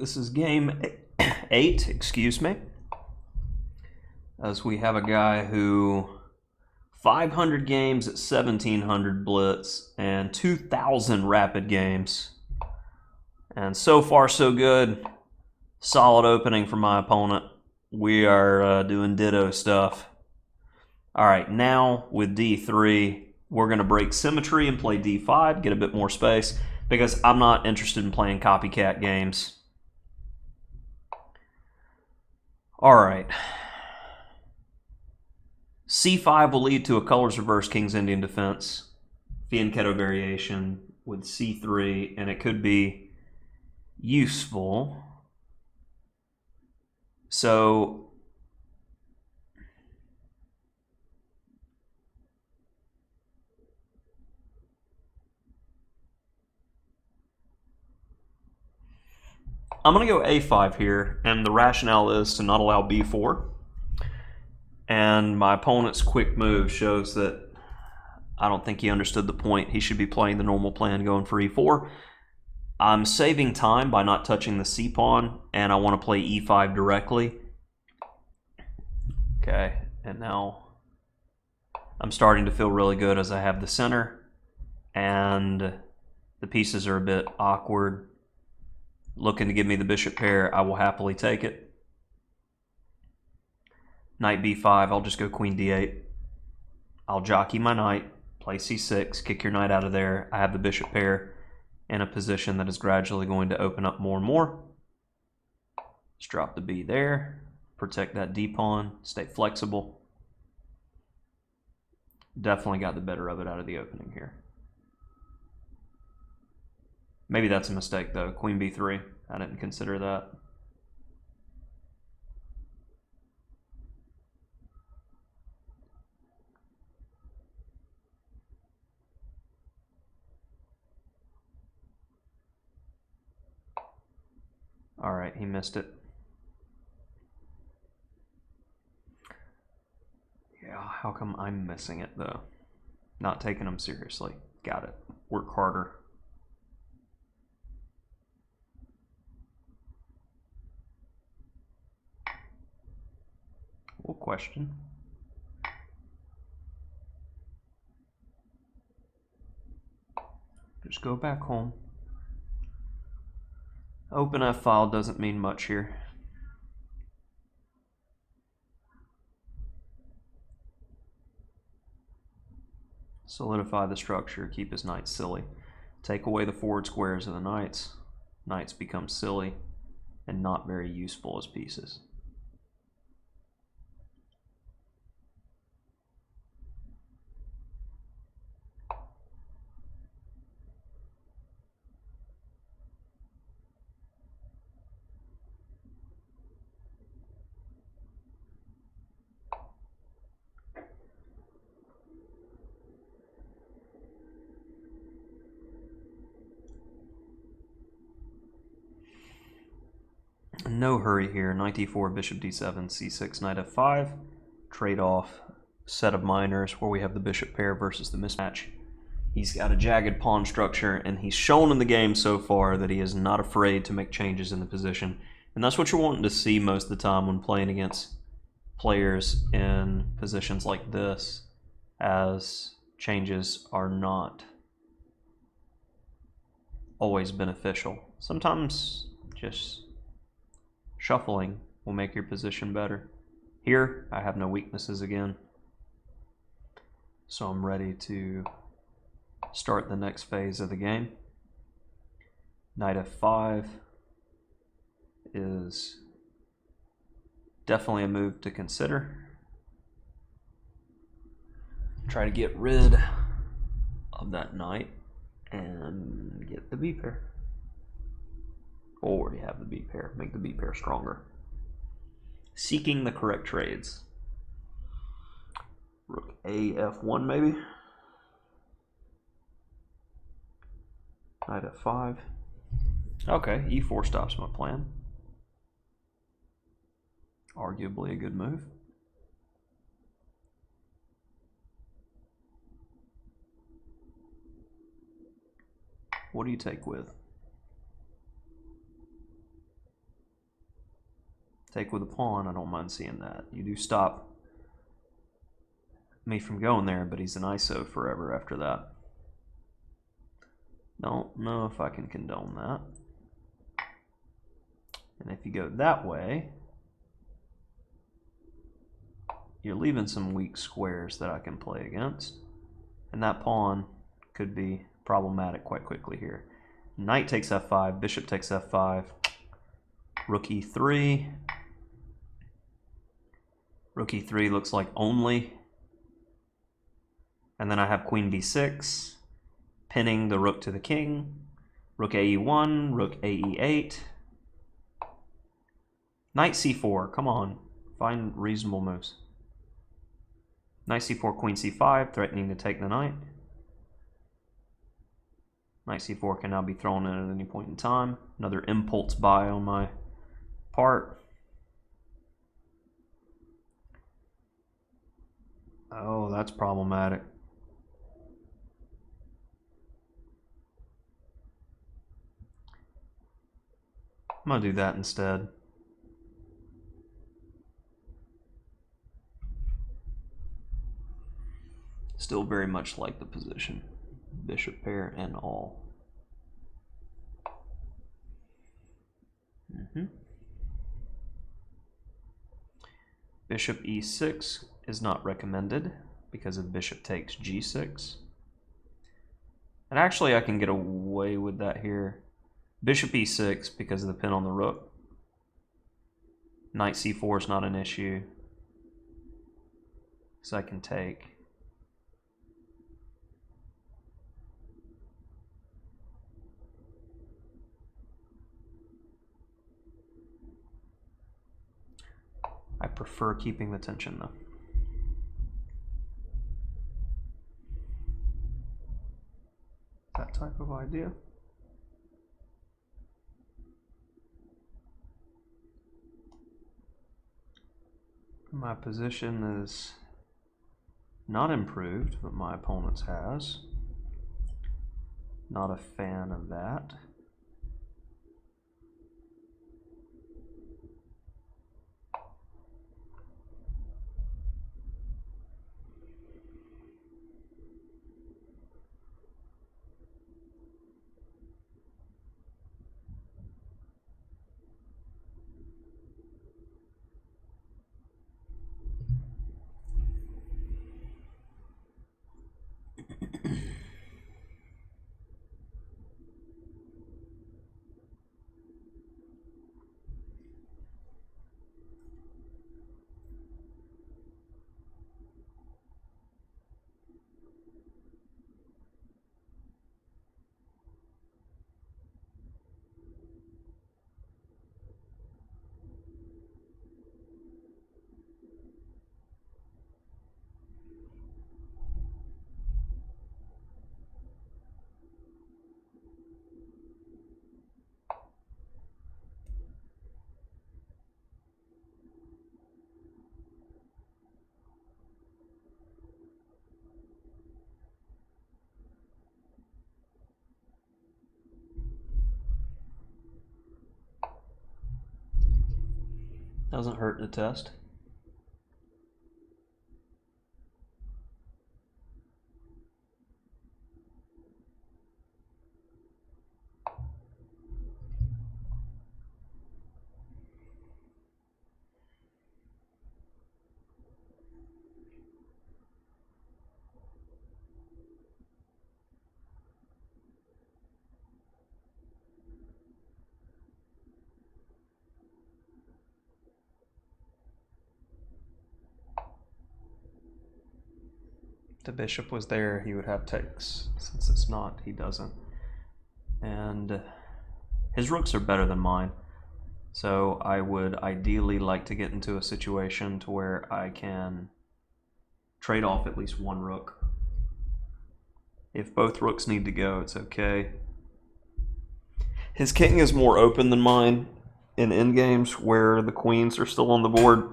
this is game 8, excuse me. As we have a guy who 500 games at 1700 blitz and 2000 rapid games. And so far so good. Solid opening for my opponent. We are doing ditto stuff. All right, now with D3, we're going to break symmetry and play D5, get a bit more space, because I'm not interested in playing copycat games. All right. C5 will lead to a colors reverse King's Indian defense, fianchetto variation with C3, and it could be useful. So I'm going to go A5 here, and the rationale is to not allow B4. And my opponent's quick move shows that I don't think he understood the point. He should be playing the normal plan, going for E4. I'm saving time by not touching the C pawn, and I want to play E5 directly. Okay, and now I'm starting to feel really good as I have the center, and the pieces are a bit awkward. Looking to give me the bishop pair, I will happily take it. Knight B5, I'll just go queen D8. I'll jockey my knight, play C6, kick your knight out of there. I have the bishop pair in a position that is gradually going to open up more and more. Just drop the B there, protect that D pawn, stay flexible. Definitely got the better of it out of the opening here. Maybe that's a mistake though, queen B3. I didn't consider that. All right, he missed it. Yeah, how come I'm missing it though? Not taking him seriously. Got it. Work harder. We'll question. Just go back home. Open F file doesn't mean much here. Solidify the structure, keep his knights silly. Take away the forward squares of the knights. Knights become silly and not very useful as pieces. No hurry here. Knight d4, bishop d7, c6, knight f5. Trade-off set of minors where we have the bishop pair versus the mismatch. He's got a jagged pawn structure, and he's shown in the game so far that he is not afraid to make changes in the position. And that's what you're wanting to see most of the time when playing against players in positions like this, as changes are not always beneficial. Sometimes just shuffling will make your position better. Here, I have no weaknesses again, so I'm ready to start the next phase of the game. Knight f5 is definitely a move to consider. Try to get rid of that knight and get the B pair. Already have the B pair, make the B pair stronger. Seeking the correct trades. Rook A, F1 maybe. Knight F5. Okay, E4 stops my plan. Arguably a good move. What do you take with? Take with a pawn, I don't mind seeing that. You do stop me from going there, but he's an ISO forever after that. Don't know if I can condone that. And if you go that way, you're leaving some weak squares that I can play against. And that pawn could be problematic quite quickly here. Knight takes f5, bishop takes f5, rook e3. Rook e3 looks like only. And then I have queen b6, pinning the rook to the king. Rook ae1, rook ae8. Knight c4, come on, find reasonable moves. Knight c4, queen c5, threatening to take the knight. Knight c4 can now be thrown in at any point in time. Another impulse buy on my part. Oh, that's problematic. I'm gonna do that instead. Still very much like the position. Bishop pair and all. Bishop e6 is not recommended because of bishop takes g6. And actually I can get away with that here. Bishop e6 because of the pin on the rook. Knight c4 is not an issue, so I can take. I prefer keeping the tension though. That type of idea. My position is not improved, but my opponent's has. Not a fan of that. Doesn't hurt to test. If the bishop was there, he would have takes. Since it's not, he doesn't. And his rooks are better than mine. So I would ideally like to get into a situation to where I can trade off at least one rook. If both rooks need to go, it's okay. His king is more open than mine in endgames where the queens are still on the board.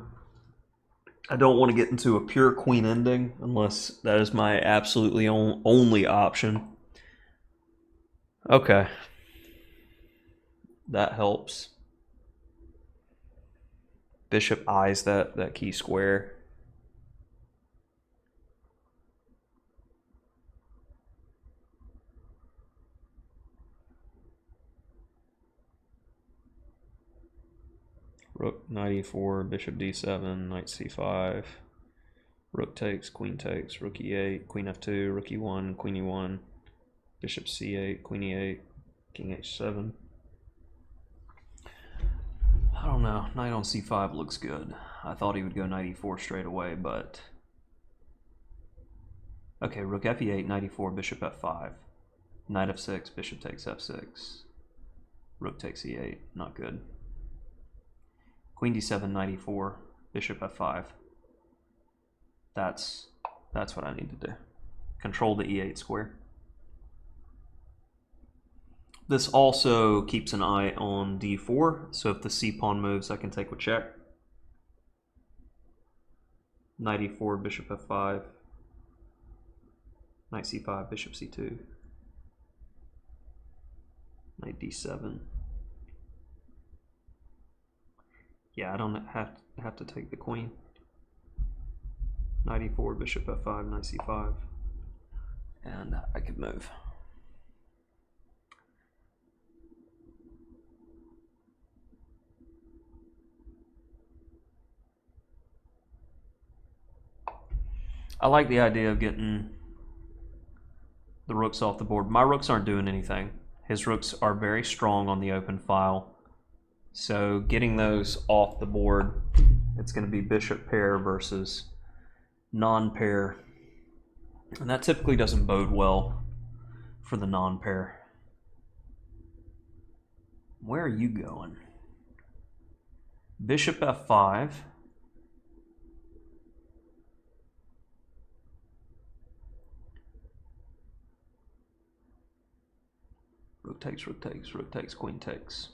I don't want to get into a pure queen ending unless that is my absolutely only option. Okay. That helps. Bishop eyes that key square. Rook knight e4, bishop d7, knight c5. Rook takes, queen takes, rook e8, queen f2, rook e1, queen e1, bishop c8, queen e8, king h7. I don't know. Knight on c5 looks good. I thought he would go knight e4 straight away, but... Okay, rook f8, knight e4, bishop f5. Knight f6, bishop takes f6. Rook takes e8, not good. Queen d7, knight e4, bishop f5. That's what I need to do. Control the e8 square. This also keeps an eye on d4, so if the c-pawn moves, I can take with check. Knight e4, bishop f5. Knight c5, bishop c2. Knight d7. Yeah, I don't have to take the queen. Knight e4, bishop f5, knight c5. And I could move. I like the idea of getting the rooks off the board. My rooks aren't doing anything. His rooks are very strong on the open file. So getting those off the board, it's going to be bishop pair versus non-pair. And that typically doesn't bode well for the non-pair. Where are you going? Bishop f5. Rook takes, rook takes, rook takes, queen takes.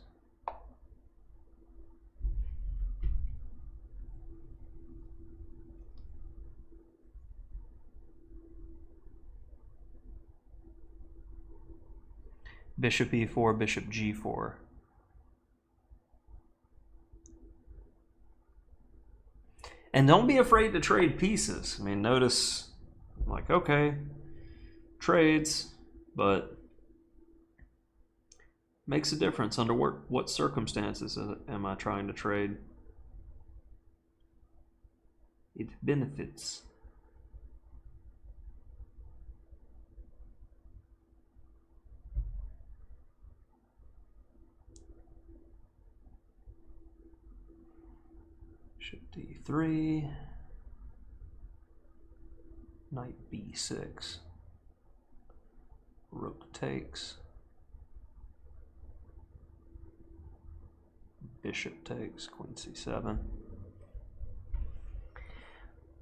Bishop e4, bishop g4. And don't be afraid to trade pieces. I mean, notice, like, okay, trades, but makes a difference under what circumstances am I trying to trade. It benefits. Bishop d3, knight b6, rook takes, bishop takes, queen c7.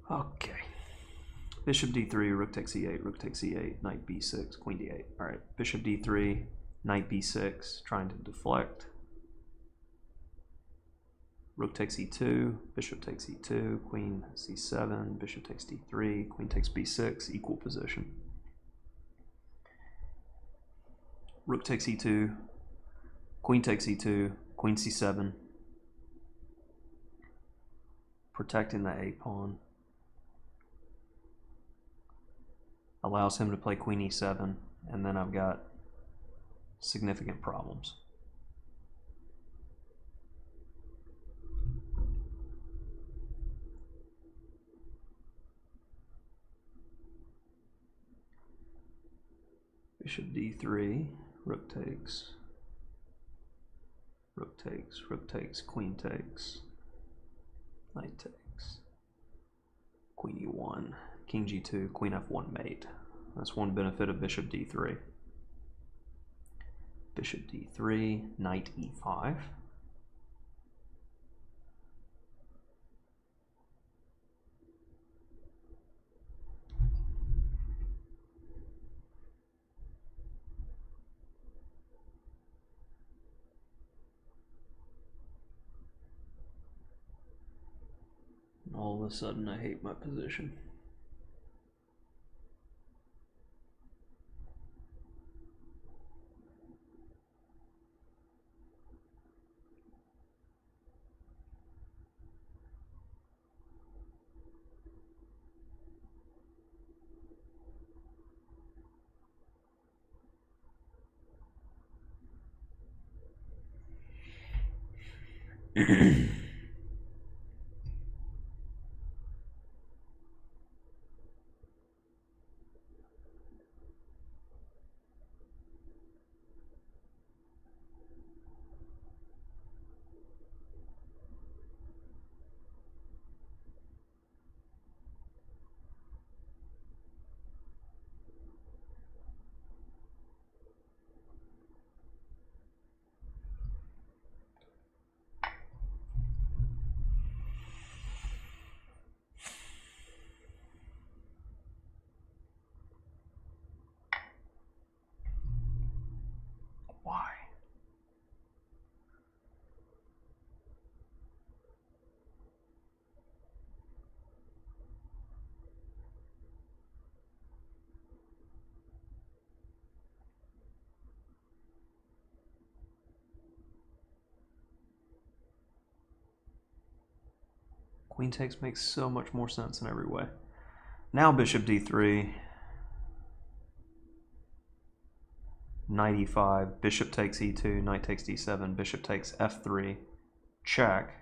Okay. Bishop d3, rook takes e8, rook takes e8, knight b6, queen d8. All right, bishop d3, knight b6, trying to deflect. Rook takes e2, bishop takes e2, queen c7, bishop takes d3, queen takes b6, equal position. Rook takes e2, queen takes e2, queen c7, protecting the a-pawn. Allows him to play queen e7, and then I've got significant problems. Bishop d3, rook takes, rook takes, rook takes, queen takes, knight takes, queen e1, king g2, queen f1 mate. That's one benefit of bishop d3. Bishop d3, knight e5. All of a sudden, I hate my position. Why? Queen takes makes so much more sense in every way. Now bishop d3. Knight e5, bishop takes e2, knight takes d7, bishop takes f3, check,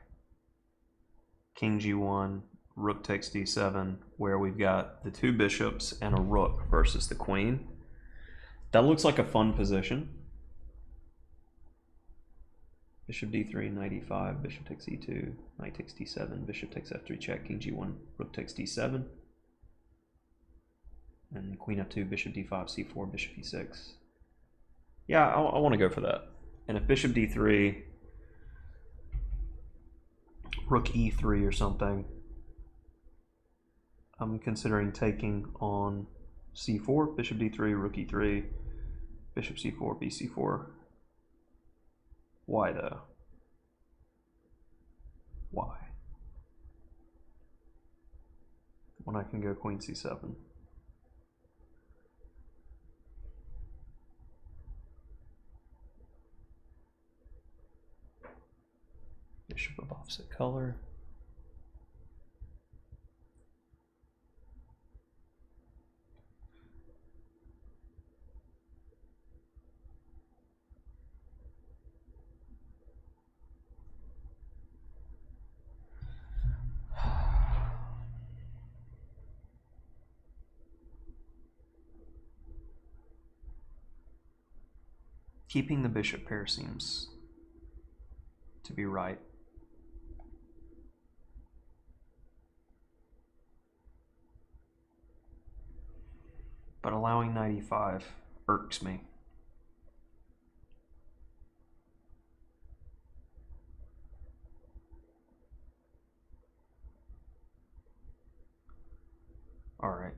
king g1, rook takes d7, where we've got the two bishops and a rook versus the queen. That looks like a fun position. Bishop d3, knight e5, bishop takes e2, knight takes d7, bishop takes f3, check, king g1, rook takes d7, and queen f2, bishop d5, c4, bishop e6. Yeah, I want to go for that. And if bishop d3, rook e3 or something, I'm considering taking on c4, bishop d3, rook e3, bishop c4, bc4. Why though? Why? When I can go queen c7. Bishop of opposite color. Keeping the bishop pair seems to be right. But allowing knight e5 irks me. All right.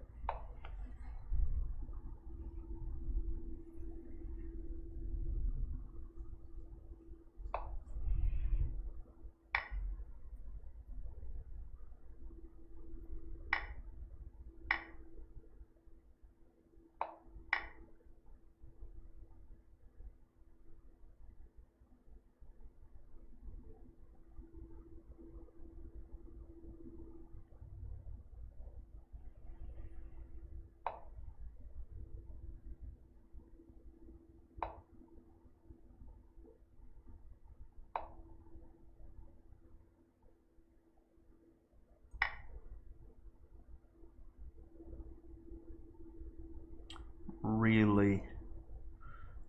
Really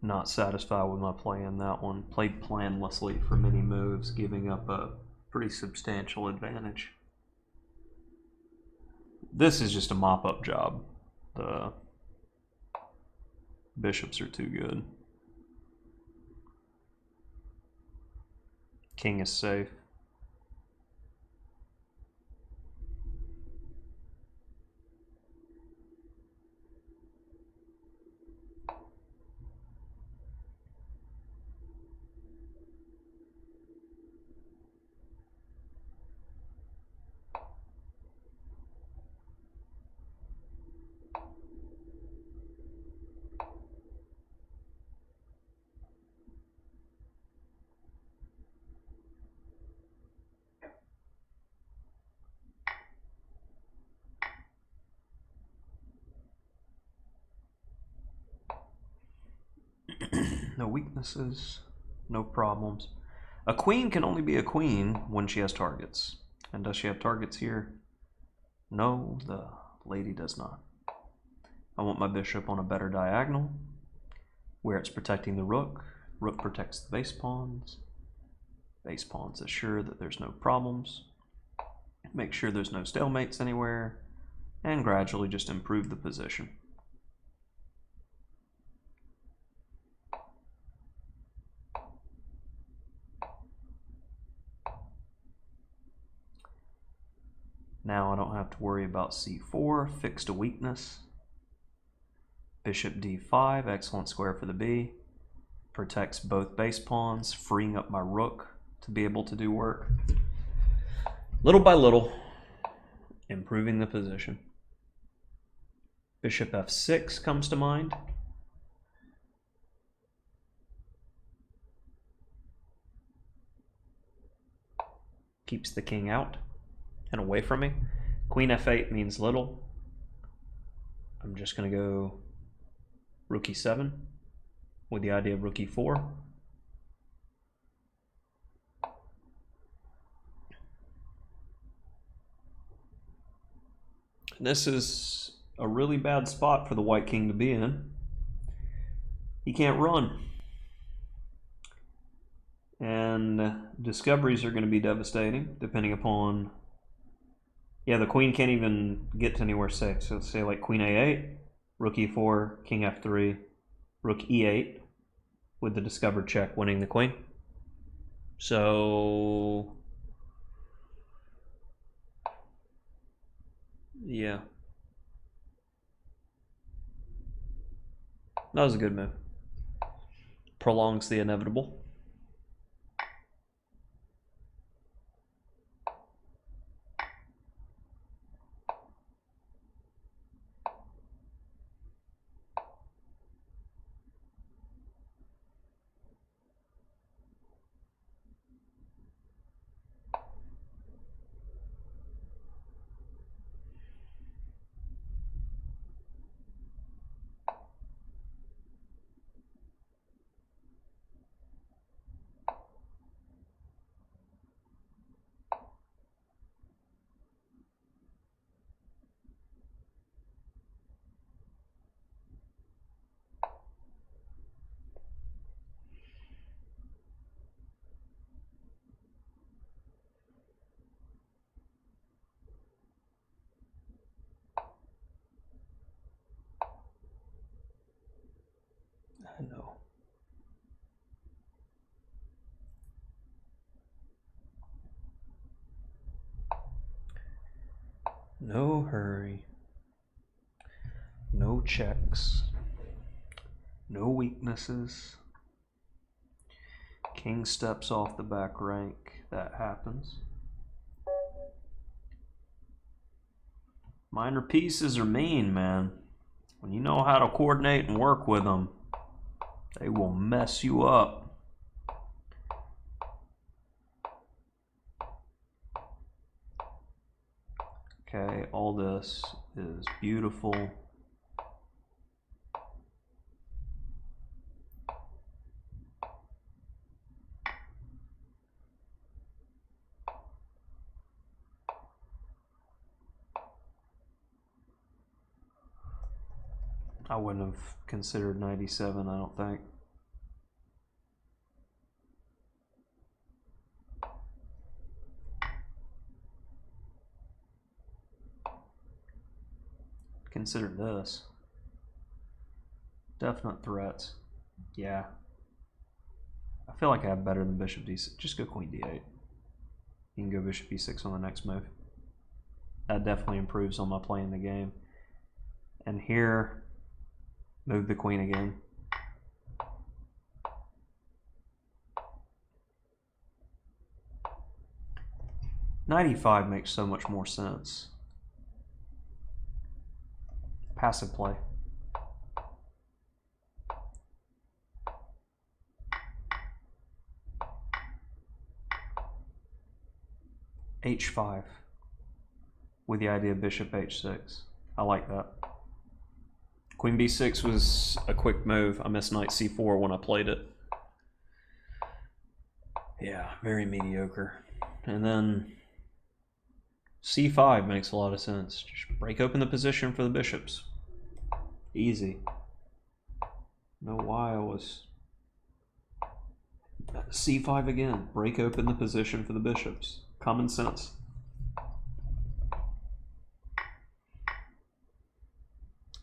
not satisfied with my play in that one. Played planlessly for many moves, giving up a pretty substantial advantage. This is just a mop-up job. The bishops are too good. King is safe. No weaknesses, no problems. A queen can only be a queen when she has targets. And does she have targets here? No, the lady does not. I want my bishop on a better diagonal, where it's protecting the rook. Rook protects the base pawns. Base pawns assure that there's no problems. Make sure there's no stalemates anywhere, and gradually just improve the position. Now I don't have to worry about c4, fixed a weakness. Bishop d5, excellent square for the b. Protects both base pawns, freeing up my rook to be able to do work. Little by little, improving the position. Bishop f6 comes to mind. Keeps the king out and away from me. Queen f8 means little. I'm just going to go rook e7 with the idea of rook e4. This is a really bad spot for the white king to be in. He can't run. And discoveries are going to be devastating, depending upon... Yeah, the queen can't even get to anywhere safe. So say like queen a8, rook e4, king f3, rook e8, with the discovered check winning the queen. So... yeah. That was a good move. Prolongs the inevitable. No. No hurry. No checks. No weaknesses. King steps off the back rank. That happens. Minor pieces are mean, man. When you know how to coordinate and work with them, they will mess you up. Okay, all this is beautiful. I wouldn't have considered 97, I don't think. Consider this. Definite threats. Yeah. I feel like I have better than bishop d6. Just go queen d8. You can go bishop e6 on the next move. That definitely improves on my playing the game. And here, move the queen again. Knight e5 makes so much more sense. Passive play. h5 with the idea of bishop h6. I like that. Queen b6 was a quick move. I missed knight c4 when I played it. Yeah, very mediocre. And then c5 makes a lot of sense. Just break open the position for the bishops. Easy. No why I was c5 again. Break open the position for the bishops. Common sense.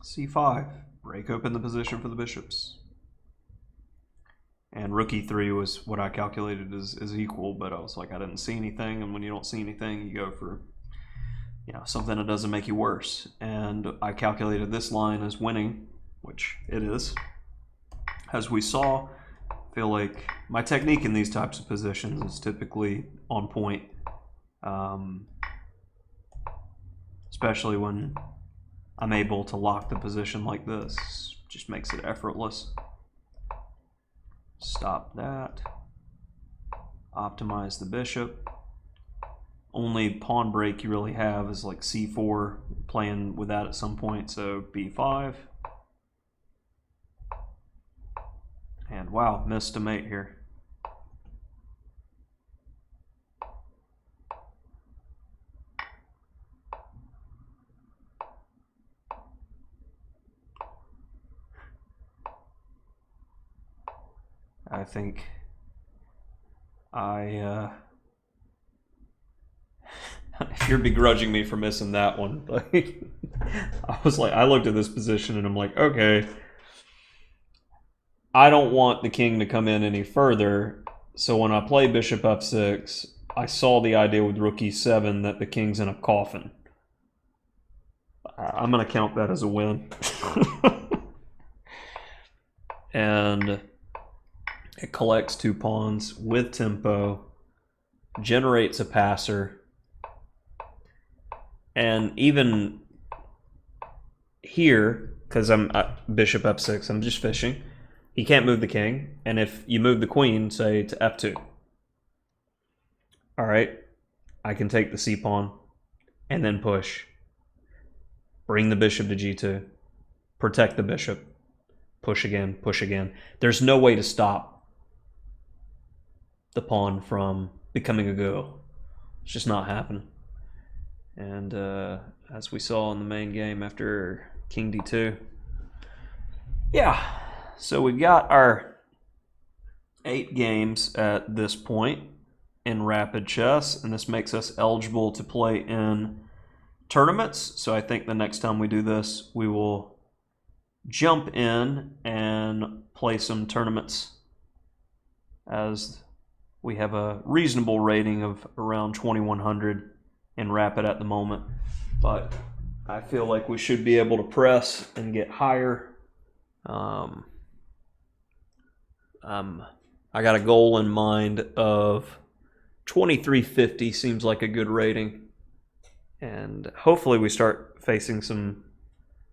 c5. Break open the position for the bishops. And rook e3 was what I calculated as equal, but I was like, I didn't see anything, and when you don't see anything, you go for something that doesn't make you worse. And I calculated this line as winning, which it is. As we saw, I feel like my technique in these types of positions is typically on point, especially when I'm able to lock the position like this. Just makes it effortless. Stop that. Optimize the bishop. Only pawn break you really have is like c4, playing with that at some point, so b5. And wow, missed a mate here. I think if you're begrudging me for missing that one, like, I looked at this position and I'm like, okay, I don't want the king to come in any further. So when I play bishop f6, I saw the idea with rook e7 that the king's in a coffin. I'm going to count that as a win. And it collects 2 pawns with tempo, generates a passer, and even here, because I'm bishop f6, I'm just fishing. He can't move the king, and if you move the queen, say to f2, all right, I can take the c pawn and then push. Bring the bishop to g2, protect the bishop, push again, push again. There's no way to stop the pawn from becoming a go. It's just not happening. And as we saw in the main game after king d2, yeah, so we got our 8 games at this point in rapid chess, and this makes us eligible to play in tournaments. So I think the next time we do this, we will jump in and play some tournaments, as we have a reasonable rating of around 2100 in rapid at the moment. But I feel like we should be able to press and get higher. I got a goal in mind of 2350, seems like a good rating. And hopefully we start facing some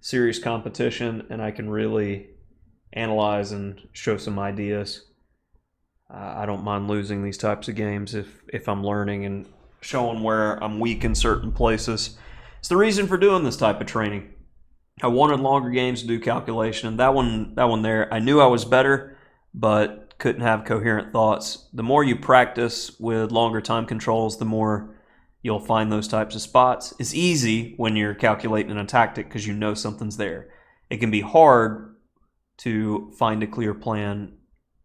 serious competition and I can really analyze and show some ideas. I don't mind losing these types of games if I'm learning and showing where I'm weak in certain places. It's the reason for doing this type of training. I wanted longer games to do calculation, and that one there, I knew I was better, but couldn't have coherent thoughts. The more you practice with longer time controls, the more you'll find those types of spots. It's easy when you're calculating a tactic because you know something's there. It can be hard to find a clear plan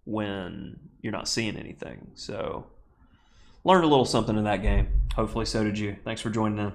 when you're not seeing anything. So learned a little something in that game. Hopefully so did you. Thanks for joining in.